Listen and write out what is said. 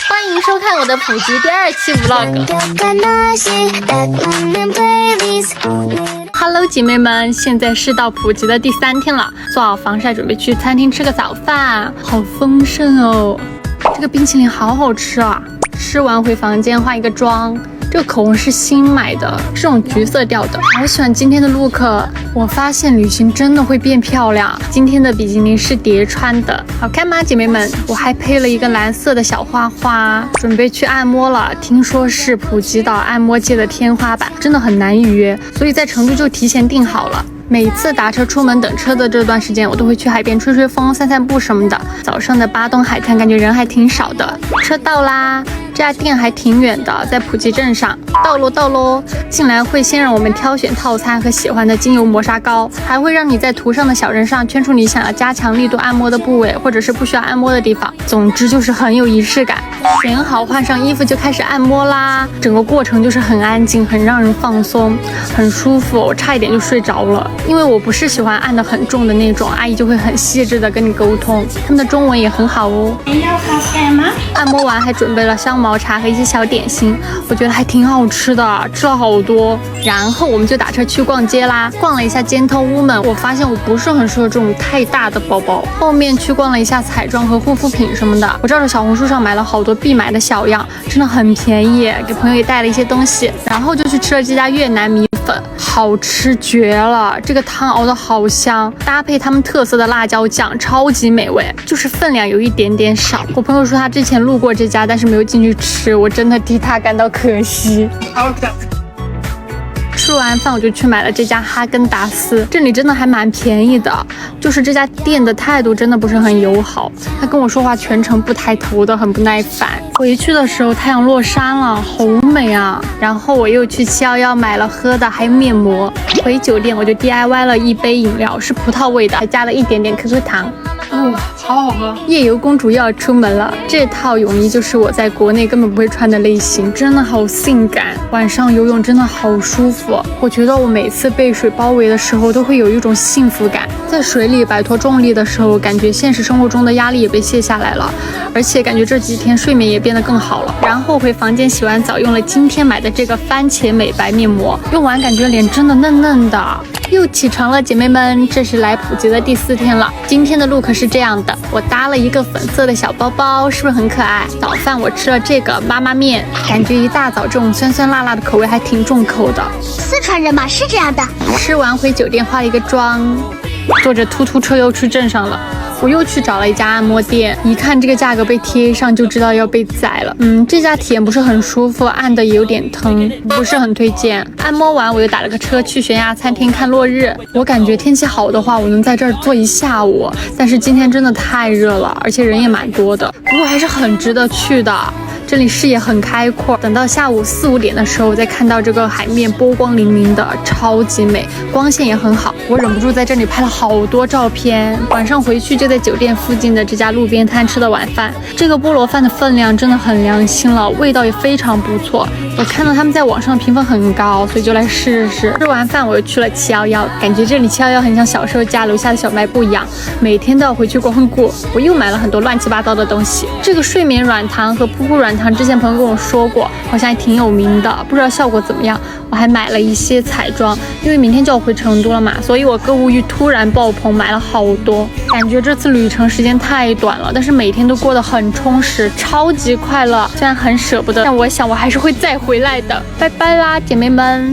欢迎收看我的普及第2期 vlog。Hello， 姐妹们，现在是到普及的第3天了，做好防晒，准备去餐厅吃个早饭，好丰盛哦！这个冰淇淋好好吃啊！吃完回房间化一个妆。这个口红是新买的，是这种橘色调的，好喜欢今天的 look。我发现旅行真的会变漂亮。今天的比基尼是叠穿的，好看吗，姐妹们？我还配了一个蓝色的小花花，准备去按摩了。听说是普吉岛按摩界的天花板，真的很难预约，所以在成都就提前订好了。每次打车出门等车的这段时间，我都会去海边吹吹风、散散步什么的。早上的巴东海滩感觉人还挺少的。车到啦，这家店还挺远的，在普吉镇上。到喽！进来会先让我们挑选套餐和喜欢的精油磨砂膏，还会让你在图上的小人上圈出你想要加强力度按摩的部位，或者是不需要按摩的地方。总之就是很有仪式感。选好换上衣服就开始按摩啦，整个过程就是很安静，很让人放松，很舒服。我差一点就睡着了。因为我不是喜欢按得很重的那种，阿姨就会很细致的跟你沟通，他们的中文也很好哦。你要咖啡吗？按摩完还准备了香茅茶和一些小点心，我觉得还挺好吃的，吃了好多。然后我们就打车去逛街啦，逛了一下Gentlewoman，我发现我不是很适合这种太大的包包。后面去逛了一下彩妆和护肤品什么的，我照着小红书上买了好多必买的小样，真的很便宜，给朋友也带了一些东西。然后就去吃了这家越南米粉，好吃绝了。这个汤熬得好香，搭配他们特色的辣椒酱，超级美味，就是分量有一点点少。我朋友说他之前路过这家，但是没有进去吃，我真的替他感到可惜。吃完饭我就去买了这家哈根达斯，这里真的还蛮便宜的，就是这家店的态度真的不是很友好，他跟我说话全程不抬头的，很不耐烦。回去的时候太阳落山了，好美啊！然后我又去711买了喝的，还有面膜。回酒店我就 DIY 了一杯饮料，是葡萄味的，还加了一点点 QQ 糖。好好喝！夜游公主又要出门了，这套泳衣就是我在国内根本不会穿的类型，真的好性感。晚上游泳真的好舒服，我觉得我每次被水包围的时候都会有一种幸福感。在水里摆脱重力的时候，感觉现实生活中的压力也被卸下来了，而且感觉这几天睡眠也变得更好了。然后回房间洗完澡，用了今天买的这个番茄美白面膜，用完感觉脸真的嫩嫩的。又起床了，姐妹们，这是来普吉的第4天了。今天的 look 是这样的，我搭了一个粉色的小包包，是不是很可爱？早饭我吃了这个妈妈面，感觉一大早这种酸酸辣辣的口味还挺重口的。四川人嘛是这样的。吃完回酒店化了一个妆，坐着突突车又去镇上了。我又去找了一家按摩店，一看这个价格被贴上就知道要被宰了。这家体验不是很舒服，按的也有点疼，不是很推荐。按摩完我又打了个车去悬崖餐厅看落日。我感觉天气好的话，我能在这儿坐一下午，但是今天真的太热了，而且人也蛮多的，不过还是很值得去的。这里视野很开阔，等到下午4、5点的时候，再看到这个海面波光粼粼的，超级美，光线也很好。我忍不住在这里拍了好多照片。晚上回去就在酒店附近的这家路边摊吃的晚饭，这个菠萝饭的分量真的很良心了，味道也非常不错。我看到他们在网上评分很高，所以就来试试。吃完饭我又去了711，感觉这里711很像小时候家楼下的小卖部一样，每天都要回去光顾。我又买了很多乱七八糟的东西，这个睡眠软糖和噗噗软糖之前朋友跟我说过，好像还挺有名的，不知道效果怎么样。我还买了一些彩妆，因为明天就要回成都了嘛，所以我购物欲突然爆棚，买了好多。感觉这次旅程时间太短了，但是每天都过得很充实，超级快乐。虽然很舍不得，但我想我还是会再回来的。拜拜啦，姐妹们！